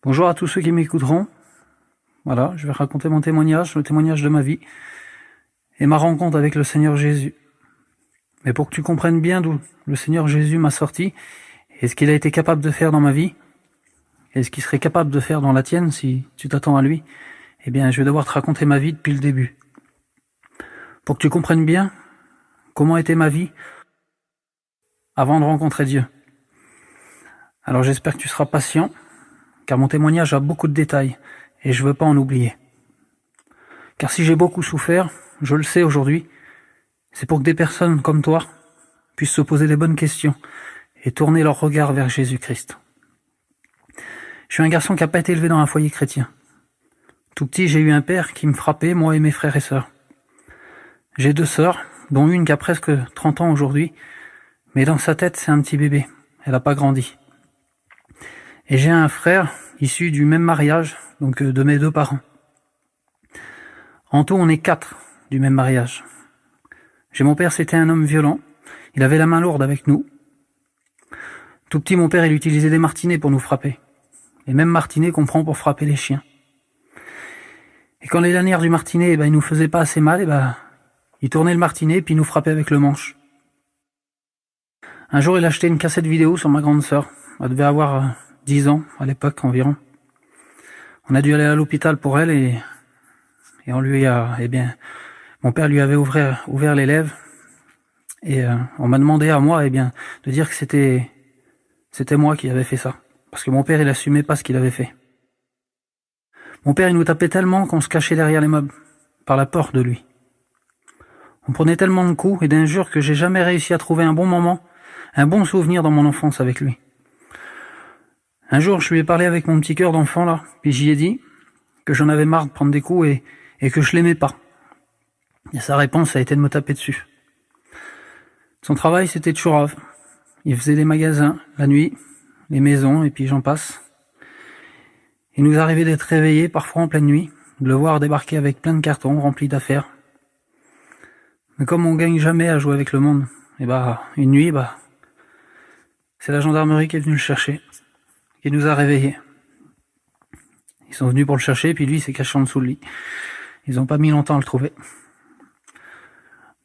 Bonjour à tous ceux qui m'écouteront. Voilà, je vais raconter mon témoignage, le témoignage de ma vie et ma rencontre avec le Seigneur Jésus. Mais pour que tu comprennes bien d'où le Seigneur Jésus m'a sorti et ce qu'il a été capable de faire dans ma vie et ce qu'il serait capable de faire dans la tienne si tu t'attends à lui, eh bien, je vais devoir te raconter ma vie depuis le début. Pour que tu comprennes bien comment était ma vie avant de rencontrer Dieu. Alors j'espère que tu seras patient, car mon témoignage a beaucoup de détails, et je veux pas en oublier. Car si j'ai beaucoup souffert, je le sais aujourd'hui, c'est pour que des personnes comme toi puissent se poser les bonnes questions et tourner leur regard vers Jésus-Christ. Je suis un garçon qui n'a pas été élevé dans un foyer chrétien. Tout petit, j'ai eu un père qui me frappait, moi et mes frères et sœurs. J'ai 2 sœurs, dont une qui a presque 30 ans aujourd'hui, mais dans sa tête, c'est un petit bébé. Elle n'a pas grandi. Et j'ai un frère issu du même mariage, donc de mes 2 parents. En tout, on est 4 du même mariage. J'ai mon père, c'était un homme violent. Il avait la main lourde avec nous. Tout petit, mon père, il utilisait des martinets pour nous frapper. Les mêmes martinets qu'on prend pour frapper les chiens. Et quand les lanières du martinet, il nous faisait pas assez mal, il tournait le martinet puis il nous frappait avec le manche. Un jour, il a acheté une cassette vidéo sur ma grande sœur. Elle devait avoir 10 ans à l'époque environ. On a dû aller à l'hôpital pour elle et on lui a, mon père lui avait ouvert les lèvres et on m'a demandé à moi, de dire que c'était moi qui avais fait ça. Parce que mon père, il assumait pas ce qu'il avait fait. Mon père, il nous tapait tellement qu'on se cachait derrière les meubles, par la peur de lui. On prenait tellement de coups et d'injures que j'ai jamais réussi à trouver un bon moment, un bon souvenir dans mon enfance avec lui. Un jour, je lui ai parlé avec mon petit cœur d'enfant là, puis j'y ai dit que j'en avais marre de prendre des coups et que je l'aimais pas. Et sa réponse a été de me taper dessus. Son travail, c'était de chourave. Il faisait des magasins, la nuit, les maisons, et puis j'en passe. Il nous arrivait d'être réveillés, parfois en pleine nuit, de le voir débarquer avec plein de cartons remplis d'affaires. Mais comme on gagne jamais à jouer avec le monde, une nuit, c'est la gendarmerie qui est venue le chercher, qui nous a réveillés. Ils sont venus pour le chercher, puis lui, il s'est caché en dessous le lit. Ils ont pas mis longtemps à le trouver.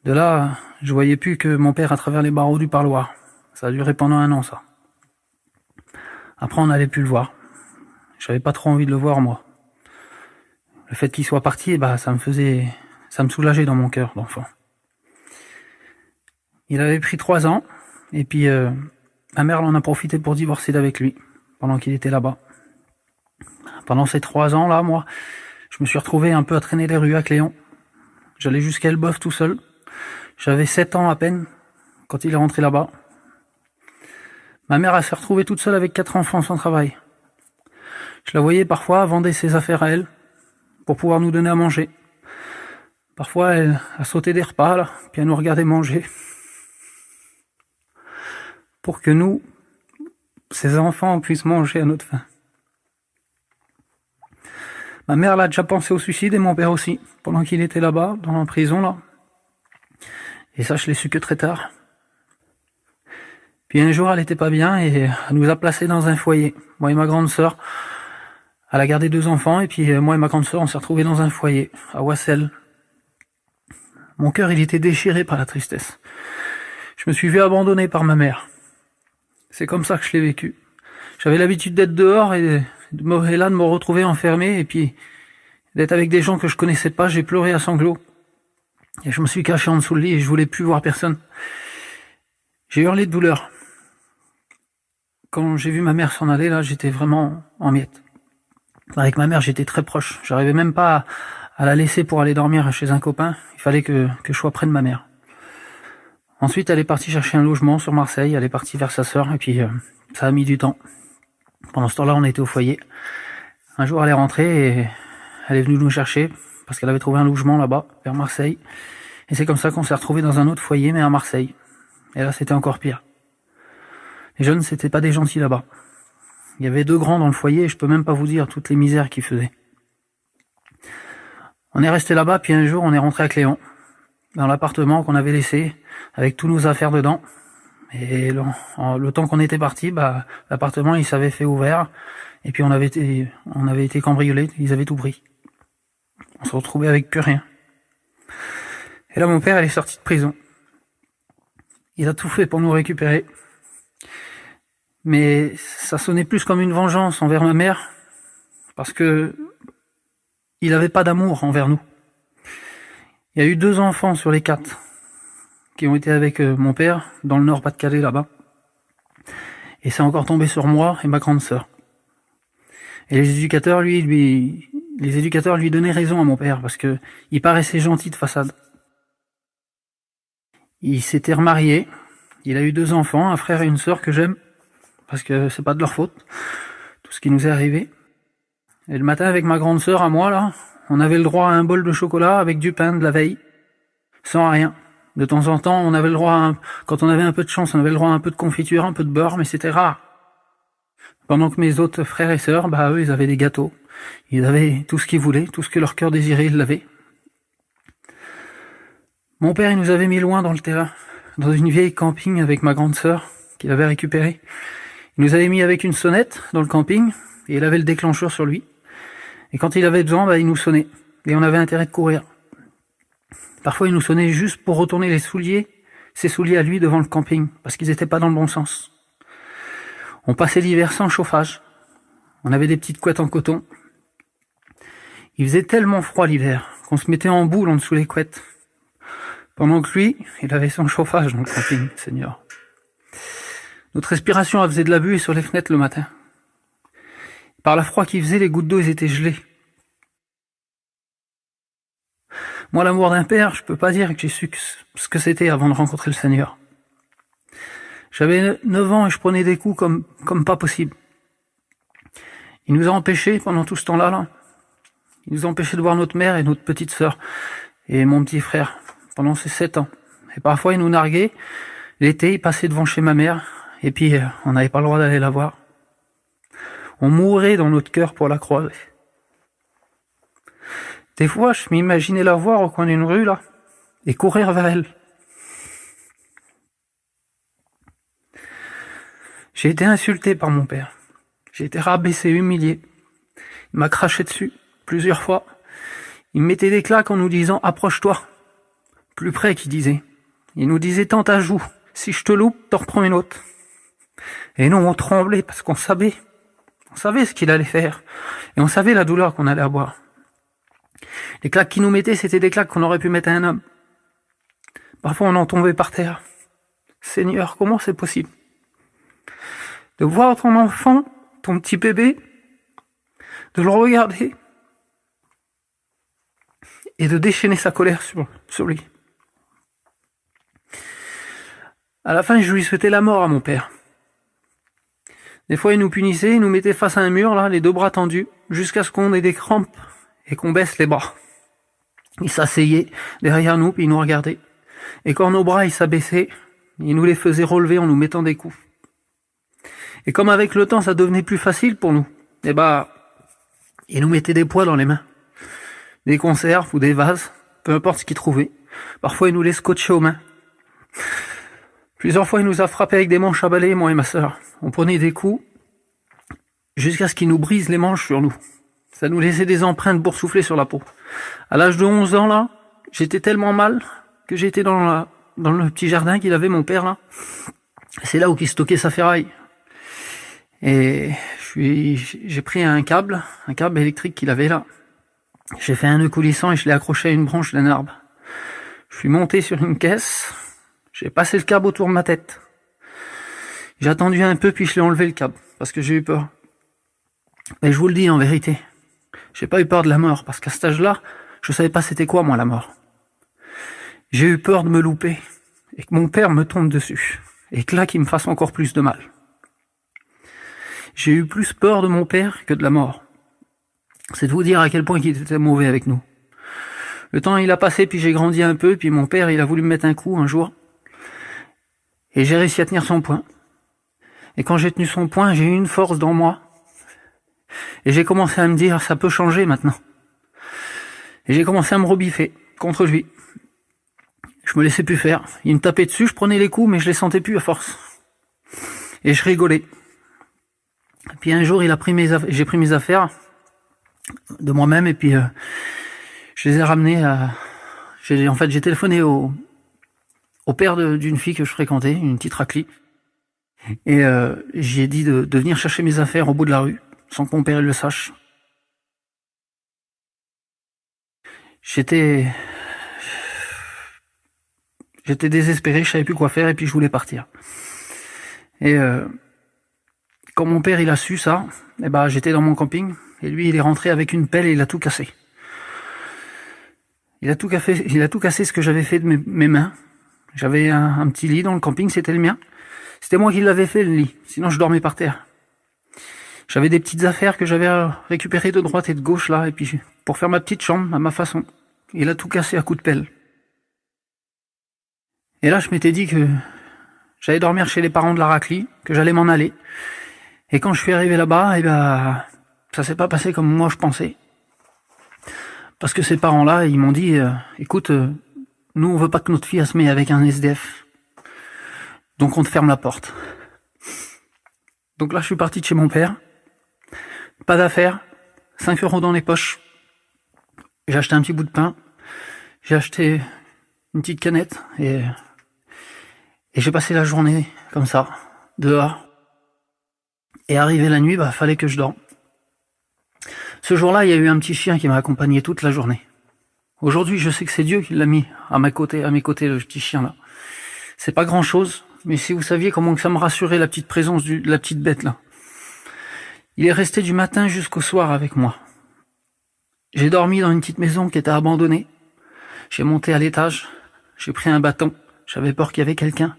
De là, je voyais plus que mon père à travers les barreaux du parloir. Ça a duré pendant 1 an, ça. Après, on n'allait plus le voir. J'avais pas trop envie de le voir, moi. Le fait qu'il soit parti, ça me soulageait dans mon cœur d'enfant. Il avait pris 3 ans, et puis ma mère en a profité pour divorcer d'avec lui, pendant qu'il était là-bas. Pendant ces 3 ans là, moi, je me suis retrouvé un peu à traîner les rues à Cléon. J'allais jusqu'à Elbeuf tout seul. J'avais 7 ans à peine quand il est rentré là-bas. Ma mère s'est retrouvée toute seule avec 4 enfants sans travail. Je la voyais parfois vendre ses affaires à elle pour pouvoir nous donner à manger. Parfois, elle sautait des repas là, puis elle nous regardait manger. Pour que nous, ses enfants, puissent manger à notre faim. Ma mère l'a déjà pensé au suicide et mon père aussi, pendant qu'il était là-bas, dans la prison là. Et ça, je l'ai su que très tard. Puis un jour, elle était pas bien et elle nous a placés dans un foyer. Moi et ma grande sœur, elle a gardé 2 enfants et puis moi et ma grande sœur, on s'est retrouvés dans un foyer, à Wassel. Mon cœur, il était déchiré par la tristesse. Je me suis vu abandonné par ma mère. C'est comme ça que je l'ai vécu. J'avais l'habitude d'être dehors et de me retrouver enfermé et puis d'être avec des gens que je connaissais pas. J'ai pleuré à sanglots. Et je me suis caché en dessous le lit et je voulais plus voir personne. J'ai hurlé de douleur. Quand j'ai vu ma mère s'en aller, là, j'étais vraiment en miettes. Avec ma mère, j'étais très proche. J'arrivais même pas à la laisser pour aller dormir chez un copain. Il fallait que je sois près de ma mère. Ensuite, elle est partie chercher un logement sur Marseille. Elle est partie vers sa sœur et puis ça a mis du temps. Pendant ce temps-là, on était au foyer. Un jour, elle est rentrée et elle est venue nous chercher parce qu'elle avait trouvé un logement là-bas, vers Marseille. Et c'est comme ça qu'on s'est retrouvés dans un autre foyer, mais à Marseille. Et là, c'était encore pire. Les jeunes, c'était pas des gentils là-bas. Il y avait 2 grands dans le foyer et je peux même pas vous dire toutes les misères qu'ils faisaient. On est resté là-bas, puis un jour, on est rentré à Cléon, dans l'appartement qu'on avait laissé, avec tous nos affaires dedans. Et le temps qu'on était parti, l'appartement, il s'avait fait ouvert. Et puis on avait été cambriolés, ils avaient tout pris. On se retrouvait avec plus rien. Et là, mon père, il est sorti de prison. Il a tout fait pour nous récupérer. Mais ça sonnait plus comme une vengeance envers ma mère, parce que il avait pas d'amour envers nous. Il y a eu 2 enfants sur les 4 qui ont été avec mon père dans le Nord-Pas-de-Calais là-bas. Et c'est encore tombé sur moi et ma grande sœur. Et les éducateurs lui donnaient raison à mon père parce que il paraissait gentil de façade. Il s'était remarié, il a eu 2 enfants, un frère et une sœur que j'aime parce que c'est pas de leur faute tout ce qui nous est arrivé. Et le matin avec ma grande sœur à moi là, on avait le droit à un bol de chocolat avec du pain de la veille, sans rien. De temps en temps, on avait le droit quand on avait un peu de chance, on avait le droit à un peu de confiture, un peu de beurre, mais c'était rare. Pendant que mes autres frères et sœurs, eux, ils avaient des gâteaux. Ils avaient tout ce qu'ils voulaient, tout ce que leur cœur désirait, ils l'avaient. Mon père, il nous avait mis loin dans le terrain, dans une vieille camping avec ma grande sœur, qu'il avait récupérée. Il nous avait mis avec une sonnette dans le camping, et il avait le déclencheur sur lui. Et quand il avait besoin, il nous sonnait. Et on avait intérêt de courir. Parfois, il nous sonnait juste pour retourner ses souliers à lui devant le camping, parce qu'ils étaient pas dans le bon sens. On passait l'hiver sans chauffage. On avait des petites couettes en coton. Il faisait tellement froid l'hiver qu'on se mettait en boule en dessous les couettes. Pendant que lui, il avait son chauffage dans le camping, Seigneur. Notre respiration, elle faisait de la buée sur les fenêtres le matin. Par la froid qu'il faisait, les gouttes d'eau, ils étaient gelées. Moi, l'amour d'un père, je peux pas dire que j'ai su ce que c'était avant de rencontrer le Seigneur. J'avais 9 ans et je prenais des coups comme pas possible. Il nous a empêchés pendant tout ce temps-là. Il nous a empêchés de voir notre mère et notre petite sœur et mon petit frère pendant ces 7 ans. Et parfois, il nous narguait. L'été, il passait devant chez ma mère et puis on n'avait pas le droit d'aller la voir. On mourait dans notre cœur pour la croiser. Des fois, je m'imaginais la voir au coin d'une rue, là, et courir vers elle. J'ai été insulté par mon père. J'ai été rabaissé, humilié. Il m'a craché dessus, plusieurs fois. Il me mettait des claques en nous disant « Approche-toi ». Plus près, qu'il disait. Il nous disait « Tends ta joue. Si je te loupe, t'en reprends une autre ». Et nous, on tremblait parce qu'on savait. On savait ce qu'il allait faire. Et on savait la douleur qu'on allait avoir. Les claques qu'il nous mettait, c'était des claques qu'on aurait pu mettre à un homme. Parfois, on en tombait par terre. Seigneur, comment c'est possible de voir ton enfant, ton petit bébé, de le regarder et de déchaîner sa colère sur lui. À la fin, je lui souhaitais la mort à mon père. Des fois, il nous punissait, il nous mettait face à un mur, là, les 2 bras tendus, jusqu'à ce qu'on ait des crampes et qu'on baisse les bras. Il s'asseyait derrière nous, puis il nous regardait. Et quand nos bras, ils s'abaissaient, il nous les faisait relever en nous mettant des coups. Et comme avec le temps, ça devenait plus facile pour nous, il nous mettait des poids dans les mains. Des conserves ou des vases, peu importe ce qu'il trouvait. Parfois, il nous les scotchait aux mains. Plusieurs fois, il nous a frappés avec des manches à balai, moi et ma sœur. On prenait des coups jusqu'à ce qu'il nous brise les manches sur nous. Ça nous laissait des empreintes boursouflées sur la peau. À l'âge de 11 ans, là, j'étais tellement mal que j'étais dans le petit jardin qu'il avait, mon père, là. C'est là où il stockait sa ferraille. Et j'ai pris un câble électrique qu'il avait là. J'ai fait un nœud coulissant et je l'ai accroché à une branche d'un arbre. Je suis monté sur une caisse, j'ai passé le câble autour de ma tête. J'ai attendu un peu puis je l'ai enlevé le câble, parce que j'ai eu peur. Mais je vous le dis en vérité, j'ai pas eu peur de la mort, parce qu'à cet âge-là, je savais pas c'était quoi moi la mort. J'ai eu peur de me louper, et que mon père me tombe dessus, et que là qu'il me fasse encore plus de mal. J'ai eu plus peur de mon père que de la mort. C'est de vous dire à quel point il était mauvais avec nous. Le temps il a passé, puis j'ai grandi un peu, puis mon père il a voulu me mettre un coup un jour, et j'ai réussi à tenir son poing. Et quand j'ai tenu son poing, j'ai eu une force dans moi, et j'ai commencé à me dire ça peut changer maintenant. Et j'ai commencé à me rebiffer contre lui. Je me laissais plus faire. Il me tapait dessus, je prenais les coups, mais je les sentais plus à force. Et je rigolais. Puis un jour, j'ai pris mes affaires de moi-même et puis je les ai ramenées j'ai téléphoné au père d'une fille que je fréquentais, une petite raclie. Et j'ai dit de venir chercher mes affaires au bout de la rue, sans que mon père le sache. J'étais désespéré, je savais plus quoi faire et puis je voulais partir. Et quand mon père il a su ça, j'étais dans mon camping et lui il est rentré avec une pelle et il a tout cassé. Il a tout cassé ce que j'avais fait de mes mains. J'avais un petit lit dans le camping, c'était le mien. C'était moi qui l'avais fait le lit, sinon je dormais par terre. J'avais des petites affaires que j'avais récupérées de droite et de gauche là, et puis pour faire ma petite chambre à ma façon. Il a tout cassé à coups de pelle. Et là je m'étais dit que j'allais dormir chez les parents de la raclie, que j'allais m'en aller. Et quand je suis arrivé là-bas, ça s'est pas passé comme moi je pensais. Parce que ces parents-là, ils m'ont dit, écoute, nous on veut pas que notre fille se mette avec un SDF. Donc on te ferme la porte. Donc là je suis parti de chez mon père. Pas d'affaires, 5 € dans les poches. J'ai acheté un petit bout de pain. J'ai acheté une petite canette et j'ai passé la journée comme ça, dehors. Et arrivé la nuit, fallait que je dorme. Ce jour-là, il y a eu un petit chien qui m'a accompagné toute la journée. Aujourd'hui, je sais que c'est Dieu qui l'a mis à mes côtés, le petit chien là. C'est pas grand chose, mais si vous saviez comment ça me rassurait la petite présence de la petite bête là. Il est resté du matin jusqu'au soir avec moi. J'ai dormi dans une petite maison qui était abandonnée. J'ai monté à l'étage, j'ai pris un bâton, j'avais peur qu'il y avait quelqu'un.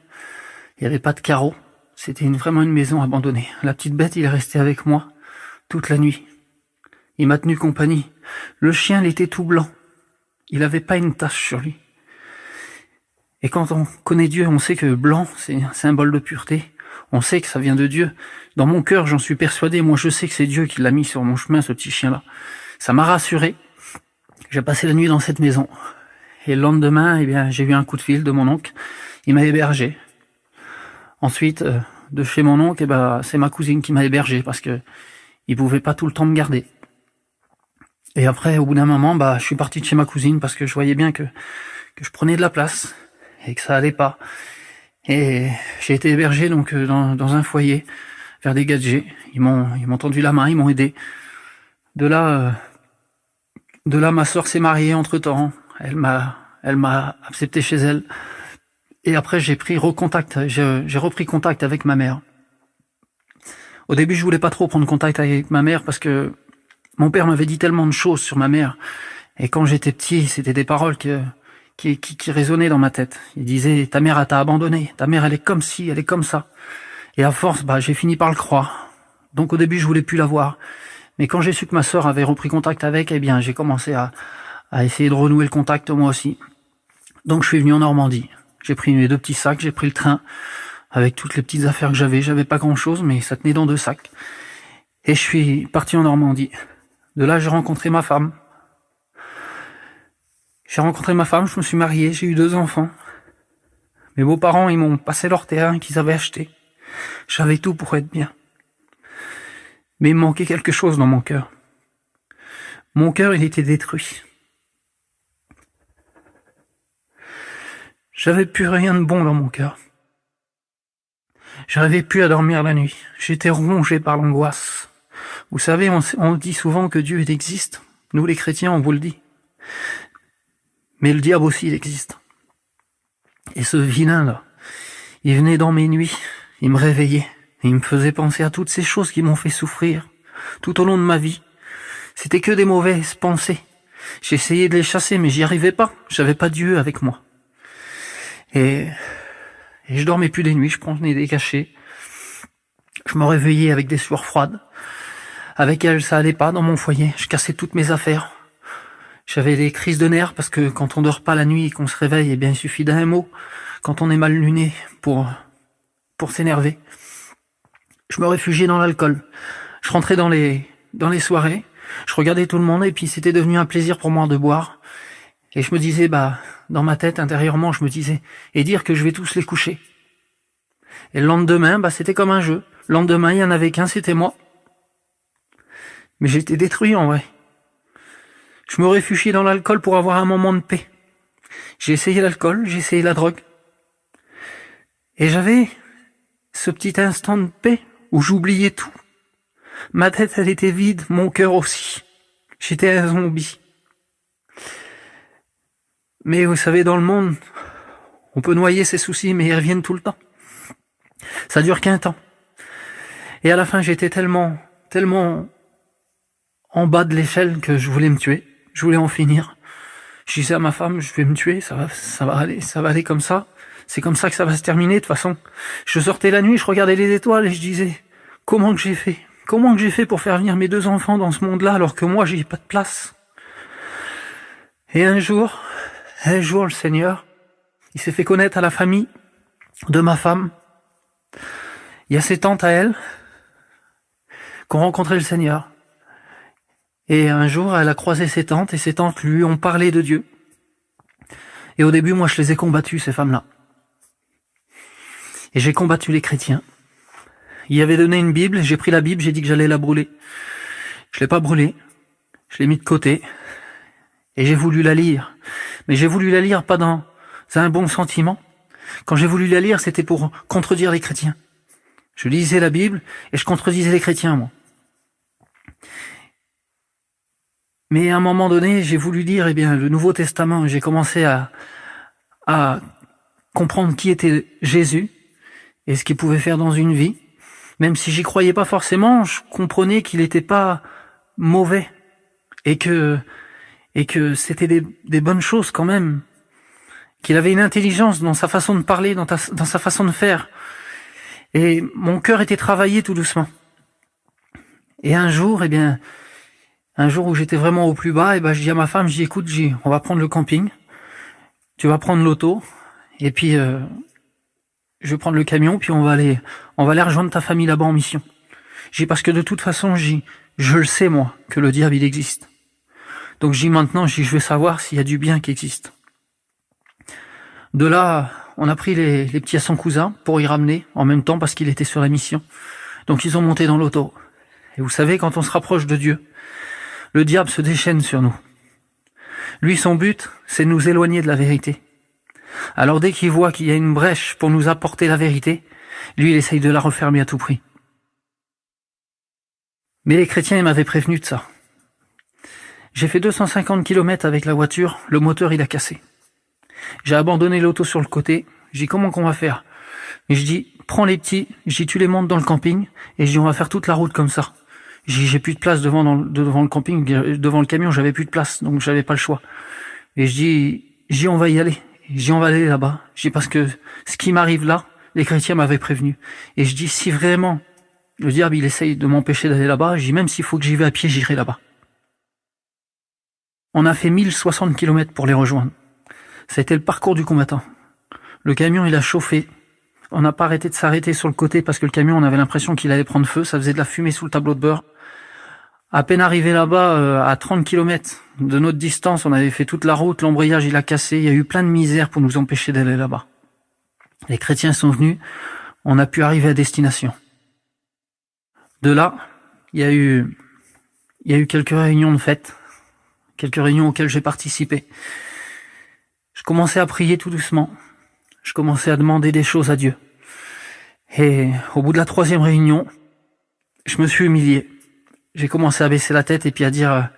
Il n'y avait pas de carreaux, c'était vraiment une maison abandonnée. La petite bête, il est resté avec moi toute la nuit. Il m'a tenu compagnie. Le chien, il était tout blanc. Il avait pas une tache sur lui. Et quand on connaît Dieu, on sait que blanc, c'est un symbole de pureté. On sait que ça vient de Dieu. Dans mon cœur, j'en suis persuadé. Moi, je sais que c'est Dieu qui l'a mis sur mon chemin, ce petit chien-là. Ça m'a rassuré. J'ai passé la nuit dans cette maison. Et le lendemain, j'ai eu un coup de fil de mon oncle. Il m'a hébergé. Ensuite, de chez mon oncle, c'est ma cousine qui m'a hébergé parce que il pouvait pas tout le temps me garder. Et après, au bout d'un moment, je suis parti de chez ma cousine parce que je voyais bien que je prenais de la place et que ça allait pas. Et j'ai été hébergé donc dans un foyer vers des gadgets. Ils m'ont tendu la main, ils m'ont aidé. De là, ma sœur s'est mariée entre-temps. Elle m'a accepté chez elle. Et après, j'ai repris contact avec ma mère. Au début, je voulais pas trop prendre contact avec ma mère parce que mon père m'avait dit tellement de choses sur ma mère. Et quand j'étais petit, c'était des paroles qui résonnaient dans ma tête. Il disait, ta mère, elle t'a abandonné. Ta mère, elle est comme ci, elle est comme ça. Et à force, j'ai fini par le croire. Donc au début, je voulais plus la voir. Mais quand j'ai su que ma sœur avait repris contact avec, j'ai commencé à essayer de renouer le contact moi aussi. Donc je suis venu en Normandie. J'ai pris mes 2 petits sacs, j'ai pris le train avec toutes les petites affaires que j'avais. J'avais pas grand chose, mais ça tenait dans 2 sacs. Et je suis parti en Normandie. De là, j'ai rencontré ma femme. Je me suis marié, j'ai eu 2 enfants. Mes beaux-parents, ils m'ont passé leur terrain qu'ils avaient acheté. J'avais tout pour être bien. Mais il me manquait quelque chose dans mon cœur. Mon cœur, il était détruit. J'avais plus rien de bon dans mon cœur. J'arrivais plus à dormir la nuit. J'étais rongé par l'angoisse. Vous savez, on dit souvent que Dieu existe. Nous, les chrétiens, on vous le dit. Mais le diable aussi, il existe. Et ce vilain-là, il venait dans mes nuits, il me réveillait, et il me faisait penser à toutes ces choses qui m'ont fait souffrir tout au long de ma vie. C'était que des mauvaises pensées. J'essayais de les chasser, mais j'y arrivais pas. J'avais pas Dieu avec moi. Et je dormais plus des nuits, je prenais des cachets. Je me réveillais avec des sueurs froides. Avec elle, ça allait pas dans mon foyer. Je cassais toutes mes affaires. J'avais des crises de nerfs parce que quand on dort pas la nuit et qu'on se réveille, il suffit d'un mot. Quand on est mal luné pour s'énerver. Je me réfugiais dans l'alcool. Je rentrais dans les soirées. Je regardais tout le monde et puis c'était devenu un plaisir pour moi de boire. Et je me disais, dans ma tête, intérieurement, je me disais, et dire que je vais tous les coucher. Et le lendemain, c'était comme un jeu. Le lendemain, il y en avait qu'un, c'était moi. Mais j'étais détruit en vrai. Je me réfugiais dans l'alcool pour avoir un moment de paix. J'ai essayé l'alcool, j'ai essayé la drogue. Et j'avais ce petit instant de paix où j'oubliais tout. Ma tête, elle était vide, mon cœur aussi. J'étais un zombie. Mais vous savez, dans le monde, on peut noyer ses soucis, mais ils reviennent tout le temps. Ça dure qu'un temps. Et à la fin, j'étais tellement en bas de l'échelle que je voulais me tuer. Je voulais en finir. Je disais à ma femme, je vais me tuer, ça va aller comme ça. C'est comme ça que ça va se terminer, de toute façon. Je sortais la nuit, je regardais les étoiles et je disais, comment que j'ai fait? Comment que j'ai fait pour faire venir mes 2 enfants dans ce monde-là alors que moi, j'ai pas de place? Et un jour, le Seigneur, il s'est fait connaître à la famille de ma femme. Il y a ses tantes à elle qui ont rencontré le Seigneur. Et un jour, elle a croisé ses tantes et ses tantes lui ont parlé de Dieu. Et au début, moi, je les ai combattues, ces femmes-là. Et j'ai combattu les chrétiens. Il y avait donné une Bible, j'ai pris la Bible, j'ai dit que j'allais la brûler. Je l'ai pas brûlée, je l'ai mis de côté. Et j'ai voulu la lire. Mais j'ai voulu la lire pas dans un bon sentiment. Quand j'ai voulu la lire, c'était pour contredire les chrétiens. Je lisais la Bible et je contredisais les chrétiens, moi. Mais à un moment donné, j'ai voulu lire, le Nouveau Testament. J'ai commencé à comprendre qui était Jésus et ce qu'il pouvait faire dans une vie. Même si j'y croyais pas forcément, je comprenais qu'il n'était pas mauvais et que c'était des bonnes choses quand même. Qu'il avait une intelligence dans sa façon de parler, dans sa façon de faire. Et mon cœur était travaillé tout doucement. Et un jour où j'étais vraiment au plus bas, je dis à ma femme, écoute, on va prendre le camping, tu vas prendre l'auto, et puis je vais prendre le camion, puis on va aller rejoindre ta famille là-bas en mission. Parce que de toute façon, je le sais moi, que le diable il existe. Donc maintenant, je vais savoir s'il y a du bien qui existe. De là, on a pris les petits à son cousin pour y ramener en même temps parce qu'il était sur la mission. Donc ils ont monté dans l'auto. Et vous savez, quand on se rapproche de Dieu, le diable se déchaîne sur nous. Lui, son but, c'est de nous éloigner de la vérité. Alors dès qu'il voit qu'il y a une brèche pour nous apporter la vérité, lui, il essaye de la refermer à tout prix. Mais les chrétiens, ils m'avaient prévenu de ça. J'ai fait 250 km avec la voiture, le moteur, il a cassé. J'ai abandonné l'auto sur le côté, je dis comment qu'on va faire? Et je dis, prends les petits, tu les montes dans le camping, et je dis, on va faire toute la route comme ça. J'ai plus de place devant le camping, devant le camion, j'avais plus de place, donc j'avais pas le choix. Et je dis, on va y aller. On va aller là-bas. Je dis, parce que ce qui m'arrive là, les chrétiens m'avaient prévenu. Et je dis, si vraiment le diable, il essaye de m'empêcher d'aller là-bas, je dis, même s'il faut que j'y vais à pied, j'irai là-bas. On a fait 1060 km pour les rejoindre. Ça a été le parcours du combattant. Le camion, il a chauffé. On n'a pas arrêté de s'arrêter sur le côté parce que le camion, on avait l'impression qu'il allait prendre feu. Ça faisait de la fumée sous le tableau de bord. À peine arrivé là-bas, à 30 km de notre distance, on avait fait toute la route, l'embrayage, il a cassé. Il y a eu plein de misère pour nous empêcher d'aller là-bas. Les chrétiens sont venus. On a pu arriver à destination. De là, il y a eu quelques réunions de fête. Quelques réunions auxquelles j'ai participé. Je commençais à prier tout doucement. Je commençais à demander des choses à Dieu. Et au bout de la 3e réunion, je me suis humilié. J'ai commencé à baisser la tête et puis à dire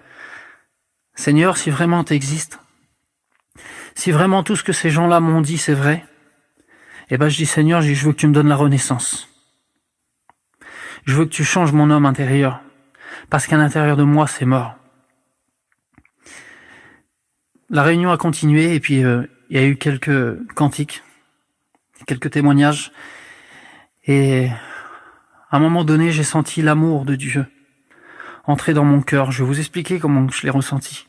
« Seigneur, si vraiment tu existes, si vraiment tout ce que ces gens-là m'ont dit c'est vrai, je dis Seigneur, je veux que tu me donnes la renaissance. Je veux que tu changes mon homme intérieur, parce qu'à l'intérieur de moi, c'est mort. » La réunion a continué et puis il y a eu quelques cantiques, quelques témoignages. Et à un moment donné, j'ai senti l'amour de Dieu entrer dans mon cœur. Je vais vous expliquer comment je l'ai ressenti.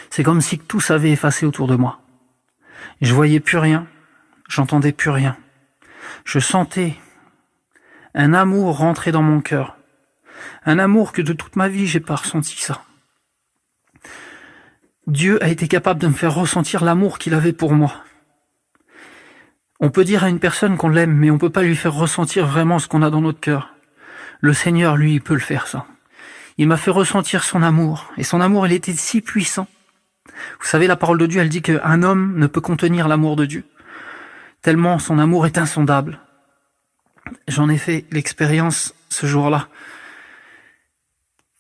C'est comme si tout s'avait effacé autour de moi. Je voyais plus rien, j'entendais plus rien. Je sentais un amour rentrer dans mon cœur. Un amour que de toute ma vie, j'ai pas ressenti ça. Dieu a été capable de me faire ressentir l'amour qu'il avait pour moi. On peut dire à une personne qu'on l'aime, mais on peut pas lui faire ressentir vraiment ce qu'on a dans notre cœur. Le Seigneur, lui, il peut le faire, ça. Il m'a fait ressentir son amour. Et son amour, il était si puissant. Vous savez, la parole de Dieu, elle dit qu'un homme ne peut contenir l'amour de Dieu. Tellement son amour est insondable. J'en ai fait l'expérience ce jour-là.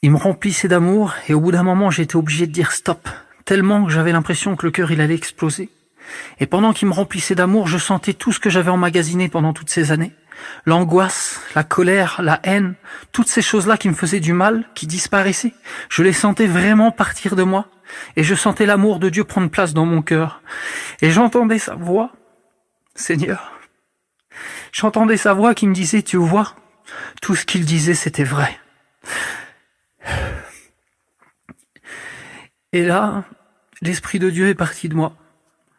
Il me remplissait d'amour et au bout d'un moment, j'ai été obligé de dire stop. Tellement que j'avais l'impression que le cœur, il allait exploser. Et pendant qu'il me remplissait d'amour, je sentais tout ce que j'avais emmagasiné pendant toutes ces années. L'angoisse, la colère, la haine, toutes ces choses-là qui me faisaient du mal, qui disparaissaient. Je les sentais vraiment partir de moi. Et je sentais l'amour de Dieu prendre place dans mon cœur. Et j'entendais sa voix, Seigneur. J'entendais sa voix qui me disait, tu vois, tout ce qu'il disait, c'était vrai. Et là, l'Esprit de Dieu est parti de moi.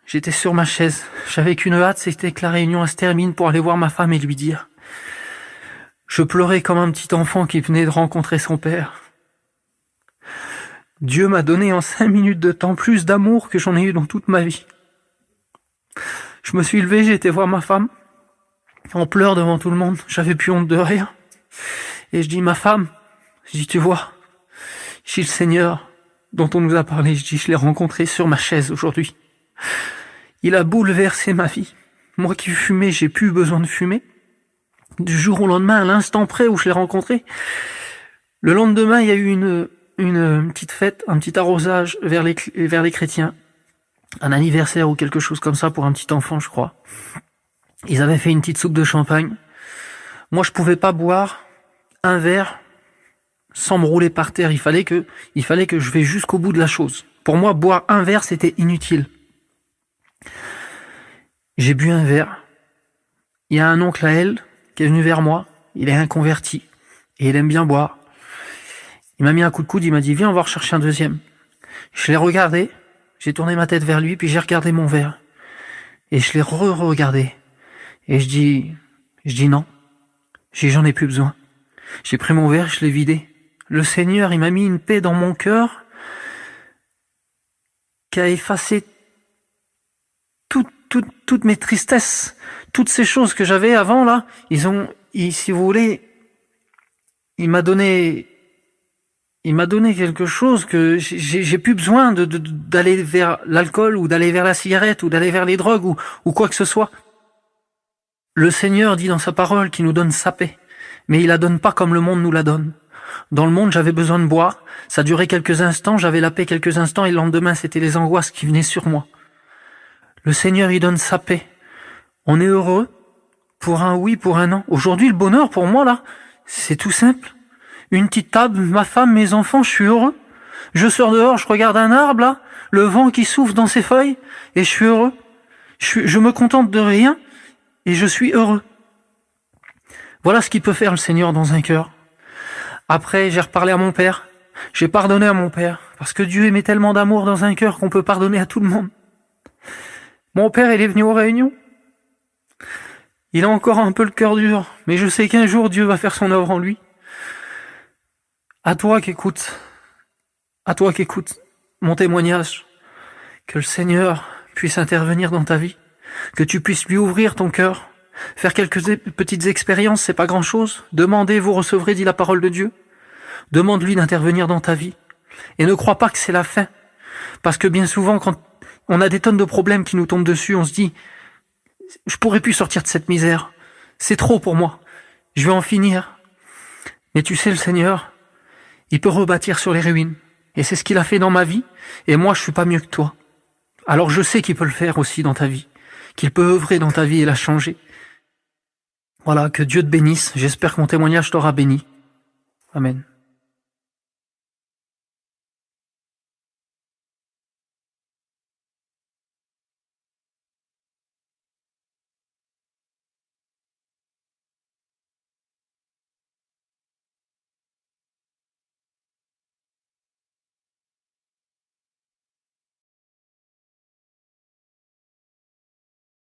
J'étais sur ma chaise. J'avais qu'une hâte, c'était que la réunion se termine pour aller voir ma femme et lui dire. Je pleurais comme un petit enfant qui venait de rencontrer son père. Dieu m'a donné en 5 minutes de temps plus d'amour que j'en ai eu dans toute ma vie. Je me suis levé, j'ai été voir ma femme, en pleurs devant tout le monde. J'avais plus honte de rien. Et je dis, ma femme, je dis, tu vois, je dis, le Seigneur dont on nous a parlé, je dis, je l'ai rencontré sur ma chaise aujourd'hui. Il a bouleversé ma vie. Moi qui fumais, j'ai plus besoin de fumer. Du jour au lendemain, à l'instant près où je l'ai rencontré, le lendemain, il y a eu une petite fête, un petit arrosage vers les chrétiens. Un anniversaire ou quelque chose comme ça pour un petit enfant, je crois. Ils avaient fait une petite soupe de champagne. Moi, je pouvais pas boire un verre sans me rouler par terre. Il fallait que je vais jusqu'au bout de la chose. Pour moi, boire un verre, c'était inutile. J'ai bu un verre. Il y a un oncle à elle qui est venu vers moi. Il est inconverti et il aime bien boire. Il m'a mis un coup de coude, il m'a dit, viens, on va rechercher un deuxième. Je l'ai regardé, j'ai tourné ma tête vers lui, puis j'ai regardé mon verre. Et je l'ai re-regardé. Et je dis non. J'en ai plus besoin. J'ai pris mon verre, je l'ai vidé. Le Seigneur, il m'a mis une paix dans mon cœur qui a effacé toutes mes tristesses. Toutes ces choses que j'avais avant, là, si vous voulez, il m'a donné quelque chose que j'ai plus besoin d'aller vers l'alcool ou d'aller vers la cigarette ou d'aller vers les drogues ou quoi que ce soit. Le Seigneur dit dans sa parole qu'il nous donne sa paix, mais il la donne pas comme le monde nous la donne. Dans le monde, j'avais besoin de boire, ça durait quelques instants, j'avais la paix quelques instants et le lendemain, c'était les angoisses qui venaient sur moi. Le Seigneur, il donne sa paix. On est heureux pour un oui, pour un non. Aujourd'hui, le bonheur pour moi, là, c'est tout simple. Une petite table, ma femme, mes enfants, je suis heureux. Je sors dehors, je regarde un arbre, là, le vent qui souffle dans ses feuilles, et je suis heureux. Je me contente de rien, et je suis heureux. Voilà ce qu'il peut faire le Seigneur dans un cœur. Après, j'ai reparlé à mon père. J'ai pardonné à mon père, parce que Dieu met tellement d'amour dans un cœur qu'on peut pardonner à tout le monde. Mon père, il est venu aux réunions. Il a encore un peu le cœur dur, mais je sais qu'un jour, Dieu va faire son œuvre en lui. À toi qui écoutes mon témoignage, que le Seigneur puisse intervenir dans ta vie, que tu puisses lui ouvrir ton cœur, faire quelques petites expériences, c'est pas grand chose. Demandez, vous recevrez, dit la parole de Dieu. Demande-lui d'intervenir dans ta vie. Et ne crois pas que c'est la fin. Parce que bien souvent, quand on a des tonnes de problèmes qui nous tombent dessus, on se dit, je pourrais plus sortir de cette misère. C'est trop pour moi. Je vais en finir. Mais tu sais, le Seigneur, il peut rebâtir sur les ruines. Et c'est ce qu'il a fait dans ma vie. Et moi, je suis pas mieux que toi. Alors je sais qu'il peut le faire aussi dans ta vie. Qu'il peut œuvrer dans ta vie et la changer. Voilà, que Dieu te bénisse. J'espère que mon témoignage t'aura béni. Amen.